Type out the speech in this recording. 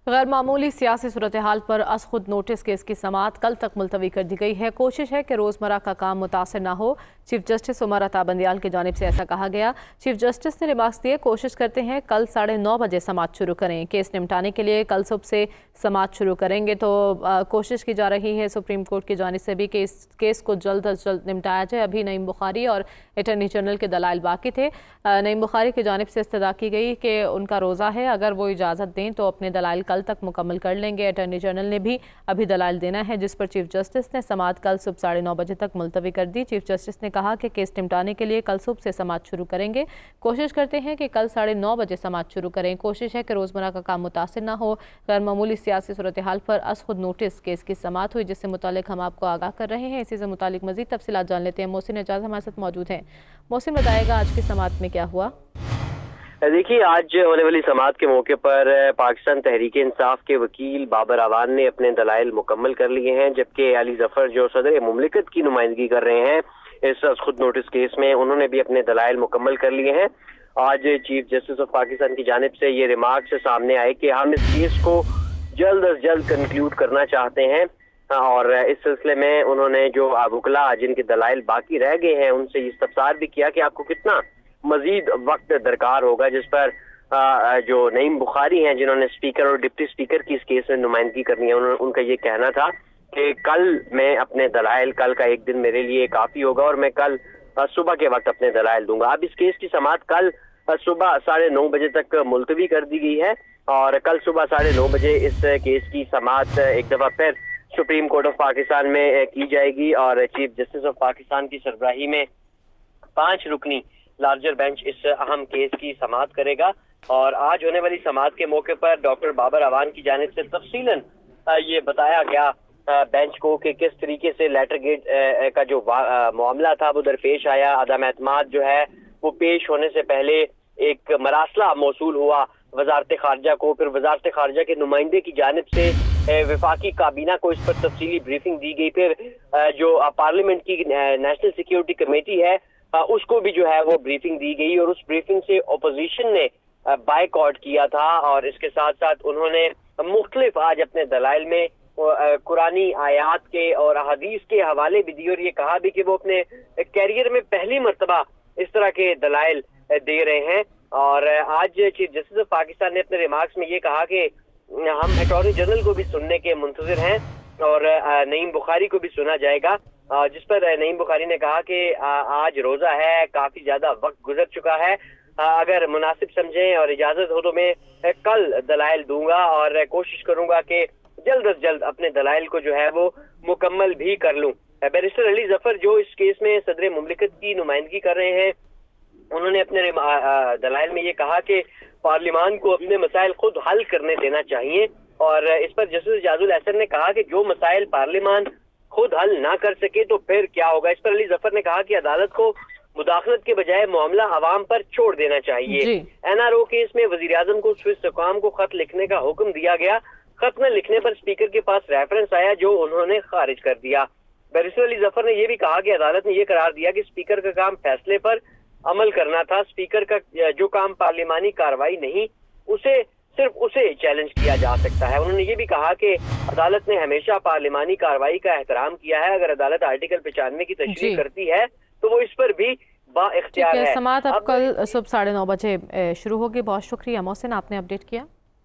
गैर मामूली सियासी सूरत हाल पर अस खुद नोटिस केस की समाअत कल तक मुलतवी कर दी गई है। कोशिश है कि रोज़मर्रा का काम मुतासर न हो। चीफ जस्टिस उमर अता बंदियाल की जानिब से ऐसा कहा गया। चीफ जस्टिस ने रिमार्क्स दिए, कोशिश करते हैं कल 9:30 बजे समाअत शुरू करें। केस निपटाने के लिए कल सुबह से समाअत शुरू करेंगे। तो कोशिश की जा रही है सुप्रीम कोर्ट की जानिब से भी कि इस केस को जल्द अज जल्द निपटाया जाए। अभी नईम बुखारी और अटॉर्नी जनरल के दलाइल बाकी थे। नईम बुखारी की जानिब से इस्तदा की गई कि उनका रोज़ा है, अगर वो इजाज़त दें तो अपने दलाइल कल तक मुकम्मल कर लेंगे। अटॉर्नी जनरल ने भी अभी दलाइल देना है, जिस पर चीफ जस्टिस ने समाअत कल सुबह 9:30 बजे तक मुलतवी कर दी। चीफ जस्टिस ने कहा कि केस निपटाने के लिए कल सुबह से समाअत शुरू करेंगे। कोशिश करते हैं कि कल 9:30 बजे समाअत शुरू करें। कोशिश है कि रोज़मर्रा का काम मुतासिर न हो। गैर मामूली सियासी सूरत हाल पर अस खुद नोटिस केस की समाअत हुई, जिससे मुतालिक हम आपको आगाह कर रहे हैं। इसी से मुतालिक मज़ीद तफसीलात जान लेते हैं। मोहसिन एजाज हमारे साथ मौजूद हैं। मोहसिन, बताएगा आज की समाअत में क्या हुआ? देखिए, आज होने वाली समाअत के मौके पर पाकिस्तान तहरीक इंसाफ के वकील बाबर अवान ने अपने दलाइल मुकम्मल कर लिए हैं, जबकि अली जफर जो सदर मुमलिकत की नुमाइंदगी कर रहे हैं इस खुद नोटिस केस में, उन्होंने भी अपने दलाइल मुकम्मल कर लिए हैं। आज चीफ जस्टिस ऑफ पाकिस्तान की जानिब से ये रिमार्क्स सामने आए कि हम इस केस को जल्द अज जल्द कंक्लूड करना चाहते हैं, और इस सिलसिले में उन्होंने जो वकला जिनके दलाइल बाकी रह गए हैं उनसे इस्तफसार भी किया कि आपको कितना मजीद वक्त दरकार होगा, जिस पर जो नईम बुखारी हैं जिन्होंने स्पीकर और डिप्टी स्पीकर की इस केस में नुमाइंदगी करनी है, उनका ये कहना था कि कल मैं अपने दलाइल, कल का एक दिन मेरे लिए काफी होगा और मैं कल सुबह के वक्त अपने दलाइल दूंगा। अब इस केस की समाअत कल सुबह 9:30 बजे तक मुलतवी कर दी गई है और कल सुबह 9:30 बजे इस केस की समाअत एक दफा फिर सुप्रीम कोर्ट ऑफ पाकिस्तान में की जाएगी और चीफ जस्टिस ऑफ पाकिस्तान की सरबराही में 5 रुकनी लार्जर बेंच इस अहम केस की समाअत करेगा। और आज होने वाली समाअत के मौके पर डॉक्टर बाबर अवान की जानिब से तफसीलन ये बताया गया बेंच को कि किस तरीके से लेटर गेट का जो मामला था वो दरपेश आया। अदम एतमाद जो है वो पेश होने से पहले एक मरासला मौसूल हुआ वजारत खारजा को, फिर वजारत खारजा के नुमाइंदे की जानिब से वफाकी काबीना को इस पर तफसीली ब्रीफिंग दी गई। फिर जो पार्लियामेंट की नेशनल सिक्योरिटी कमेटी है उसको भी जो है वो ब्रीफिंग दी गई और उस ब्रीफिंग से ओपोजिशन ने बायकॉट किया था। और इसके साथ साथ उन्होंने मुख्तलिफ आज अपने दलाइल में कुरानी आयात के और हदीस के हवाले भी दिए और ये कहा भी कि वो अपने कैरियर में पहली मर्तबा इस तरह के दलाइल दे रहे हैं। और आज चीफ जस्टिस ऑफ पाकिस्तान ने अपने रिमार्क्स में ये कहा कि हम अटॉर्नी जनरल को भी सुनने के मुंतजिर हैं और नईम बुखारी को भी सुना जाएगा, जिस पर नईम बुखारी ने कहा कि आज रोजा है, काफी ज्यादा वक्त गुजर चुका है, अगर मुनासिब समझें और इजाजत हो तो मैं कल दलाइल दूंगा और कोशिश करूंगा कि जल्द अज जल्द अपने दलाइल को जो है वो मुकम्मल भी कर लूं। बैरिस्टर अली जफर जो इस केस में सदर मुमलिकत की नुमाइंदगी कर रहे हैं, उन्होंने अपने दलाइल में ये कहा कि पार्लियामान को अपने मसाइल खुद हल करने देना चाहिए। और इस पर जस्टिस इजाजुल एहसन ने कहा कि जो मसाइल पार्लियामान खुद हल ना कर सके तो फिर क्या होगा। इस पर अली जफर ने कहा कि अदालत को मुदाखलत के बजाय मामला अवाम पर छोड़ देना चाहिए। NRO केस में वजीर आजम को स्विस हुकाम को खत लिखने का हुक्म दिया गया। खत न लिखने पर स्पीकर के पास रेफरेंस आया जो उन्होंने खारिज कर दिया। बैरिस्टर अली जफर ने यह भी कहा कि अदालत ने यह करार दिया कि स्पीकर का काम फैसले पर अमल करना था। स्पीकर का जो काम पार्लियामानी कार्रवाई नहीं, उसे सिर्फ उसे चैलेंज किया जा सकता है। उन्होंने ये भी कहा कि अदालत ने हमेशा पार्लियामानी कार्रवाई का एहतराम किया है। अगर अदालत आर्टिकल 95 की तशरीह करती है तो वो इस पर भी बाइख्तियार है। समाअत अब कल सुबह 9:30 बजे शुरू होगी। बहुत शुक्रिया मोहसिन, आपने अपडेट किया।